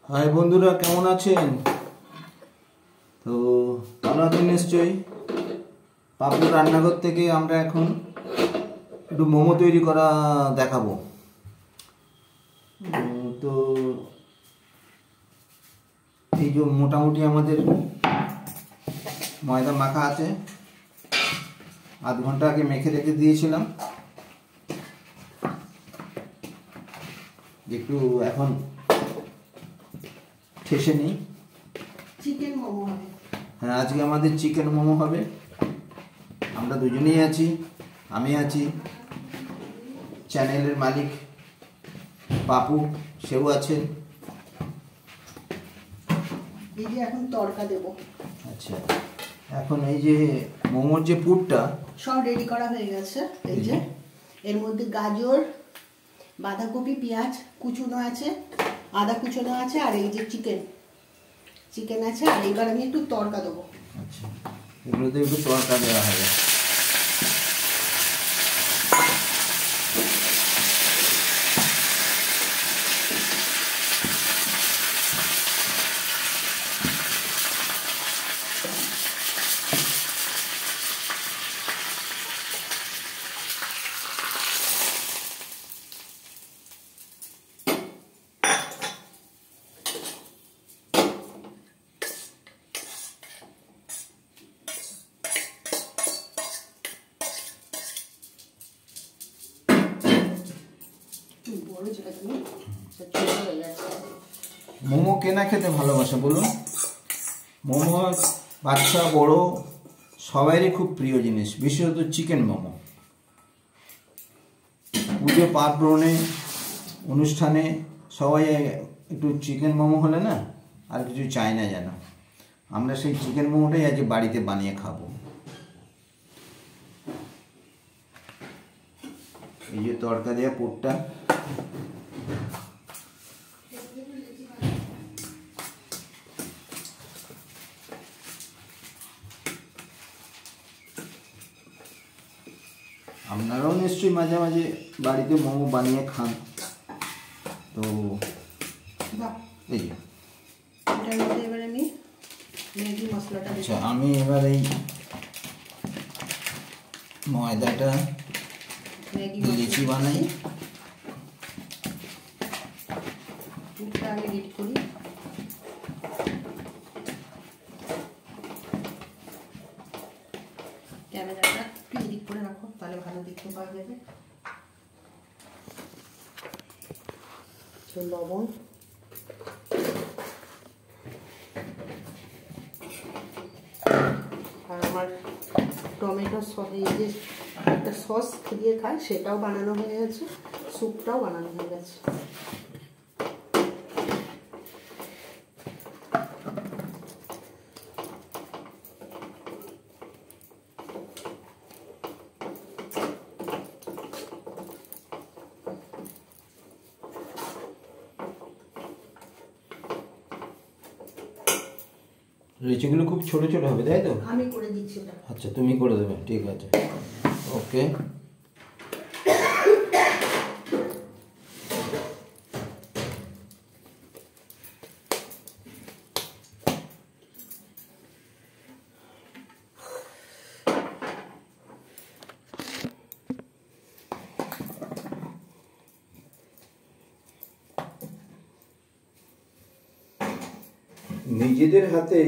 High বন্ধুরা, কেমন আছেন? তো ভালো আছেন নিশ্চয়ই। পাপুর রান্নাঘর থেকে আমরা এখন একটু মোমো তৈরি করা দেখাবো। তো এই যে মোটামুটি আমাদের ময়দা মাখা আছে, আধ ঘন্টা আগে মেখে রেখে দিয়েছিলাম। একটু এখন ঠেসে নিই। চিকেন মোমো হবে। হ্যাঁ, আজকে আমাদের চিকেন মোমো হবে। আমরা দুজনেই আছি, আমি আছি, চ্যানেলের মালিক পাপু সেও আছেন। এই যে এখন তড়কা দেব। আচ্ছা, এখন এই যে মোমোর যে পুরটা সব রেডি করা হয়ে গেছে। এই যে এর মধ্যে গাজর, বাঁধাকপি, পেঁয়াজ কুচুনো আছে, আদা কুচুনো আছে, আর এই যে চিকেন আছে। আর এইবার আমি একটু তড়কা দেবো। আচ্ছা, এগুলোতে একটু তড়কা দেওয়া হবে। মোমো কেনা খেতে ভালোবাসে বলুন? মোমো বাচ্চা বড় সবারই খুব প্রিয় জিনিস, বিশেষত চিকেন মোমো। পুজো পার্বণে অনুষ্ঠানে সবাই একটু চিকেন মোমো হলে না আর কিছু চাই না যেন। আমরা সেই চিকেন মোমোটাই আজকে বাড়িতে বানিয়ে খাবো। এই যে তড়কা দেওয়া পুরটা, আপনারাও নিশ্চয়ই মাঝে মাঝে বাড়িতে মোমো বানিয়ে খান। তো এই যে এবার আমি ম্যাগি মশলাটা। আচ্ছা, আমি এবার এই ময়দাটা লিচি বানাই। পুরটা আমি রেডি করি। ক্যামেরাটা একটু এদিক করে রাখো, তাহলে ভালো দেখতে পাওয়া যাবে। লবণ, আর আমার টমেটো সস, এই যে একটা সস দিয়ে খায় সেটাও বানানো হয়ে গেছে, স্যুপটাও বানানো হয়ে গেছে। লিচিগুলো খুব ছোট ছোট হবে, তাই তো? আমি করে দিচ্ছি ওটা। আচ্ছা, তুমি করে দেবে, ঠিক আছে, ওকে। নিজেদের হাতে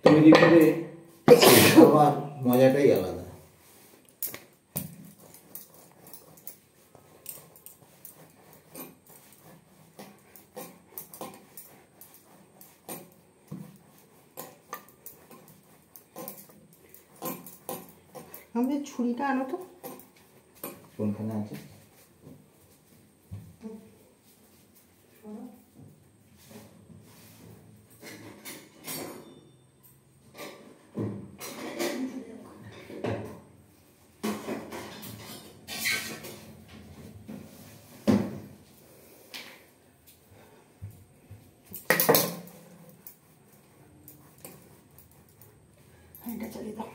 তৈরি করে খাবার মজাটাই আলাদা। আমাদের ছুরিটা আনো তো। কোনখানে আছে? এটা চালিয়ে দাও।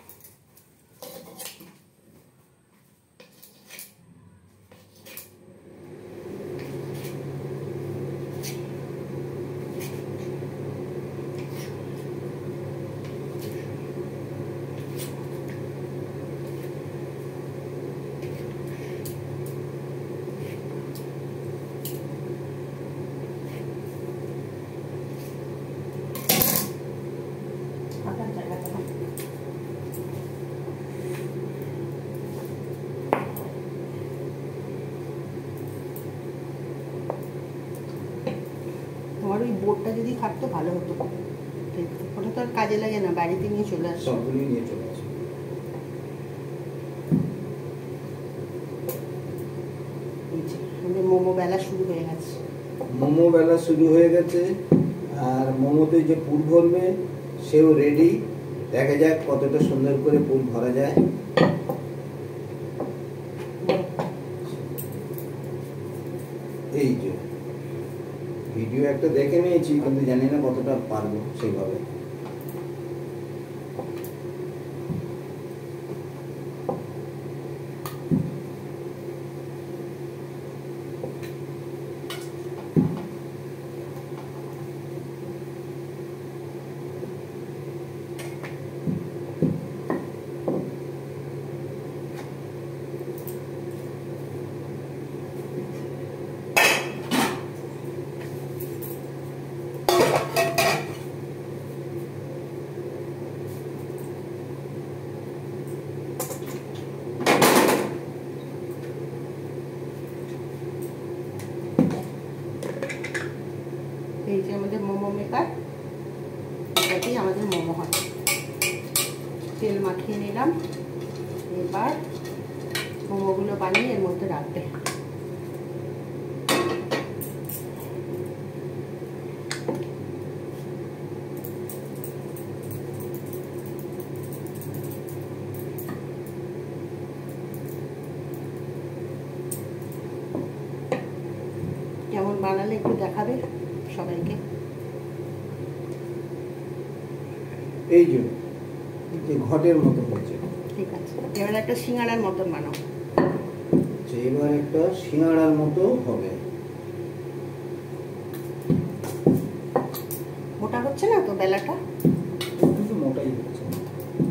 ওই বোর্ডটা যদি থাকতো ভালো হতো, ওটা তো আর কাজে লাগে না, বাড়িতে নিয়ে চলে আসো, সবগুলি নিয়ে চলে আসো। মোমো বেলা শুরু হয়ে গেছে। মোমো বেলা শুরু হয়ে গেছে, আর মোমোতে যে পুর ভরবে সেও রেডি। দেখা যাক কতটা সুন্দর করে পুর ভরা যায়। এই যে ভিডিও একটা দেখে নিয়েছি, কিন্তু জানি না কতটা পারবো সেইভাবে। এই যে আমাদের মোমো মেকার, এটাতেই আমাদের মোমো হয়। তেল মাখিয়ে নিলাম, এবার মোমোগুলো বানিয়ে এর মধ্যে রাখবে। কেমন বানালে একটু দেখাবে সবাইকে। এই যে ঘটের মতো হয়েছে। ঠিক আছে, এবার একটা সিঙ্গাড়ার মতন বানাও। এবার একটা সিঙ্গাড়ার মতো হবে। মোটা হচ্ছে না তো বেলাটা? কিন্তু মোটাই হচ্ছে।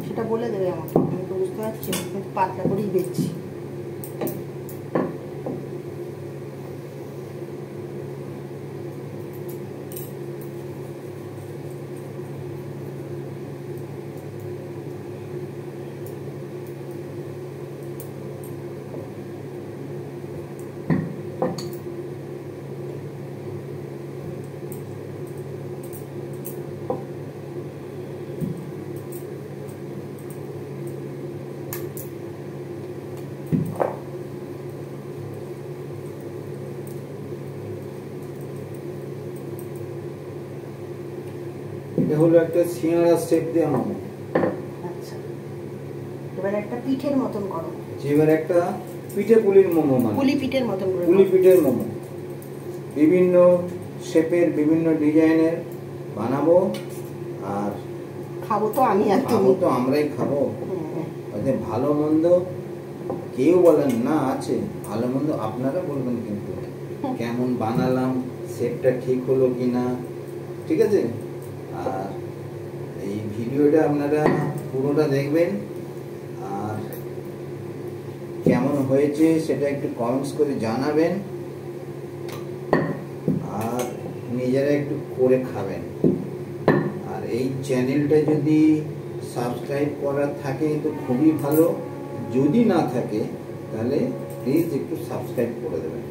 সেটা বলে দেবে আমাকে, আমি তো বুঝতে পারছি, কিন্তু পাতলা করেই বেচছি। এটা হলো একটা সিঙ্গাড়া শেপ দেওয়া মোমো। আচ্ছা, এবার একটা পিঠের মতন করো। এবার একটা পিঠে পুলির মোমো, মানে পুলি পিঠের মতন করে পুলি পিঠের মোমো। বিভিন্ন শেপের, বিভিন্ন ডিজাইনের বানাবো, আর খাবো তো আমি আর খাবো তুমি। তো আমরাই খাবো। ওদের ভালো মন্দ কেউ বলেন না, আছে ভালো মন্দ আপনারা বলবেন, কিন্তু কেমন বানালাম, শেপটা ঠিক হলো কিনা, ঠিক আছে? আর এই ভিডিওটা আপনারা পুরোটা দেখবেন, আর কেমন হয়েছে সেটা একটু কমেন্টস করে জানাবেন, আর নিজেরা একটু করে খাবেন। আর এই চ্যানেলটা যদি সাবস্ক্রাইব করা থাকে তো খুবই ভালো, যদি না থাকে তাহলে প্লিজ একটু সাবস্ক্রাইব করে দেবেন।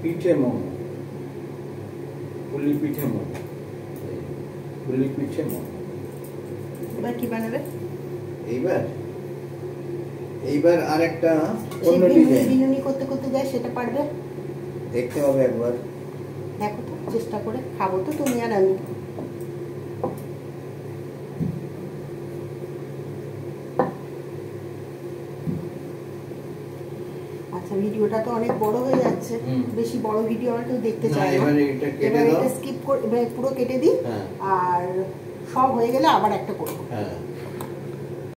পিঠে মোমো, পুলি পিঠে মোমো, পুলি পিঠে মোমো। এবার কি বানাবে? এইবার আর একটা অন্য ডিজাইন বিনুনি করতে করতে যায়, সেটা পারবে? দেখতে হবে একবার। দেখো তো, চেষ্টা করে। খাবো তো তুমি আর আমি। আচ্ছা, ভিডিওটা তো অনেক বড় হয়ে যাচ্ছে, বেশি বড় ভিডিও আর কেউ দেখতে চায় না। এবার এটা স্কিপ করে পুরো কেটে দিই, আর সব হয়ে গেলে আবার একটা করবো।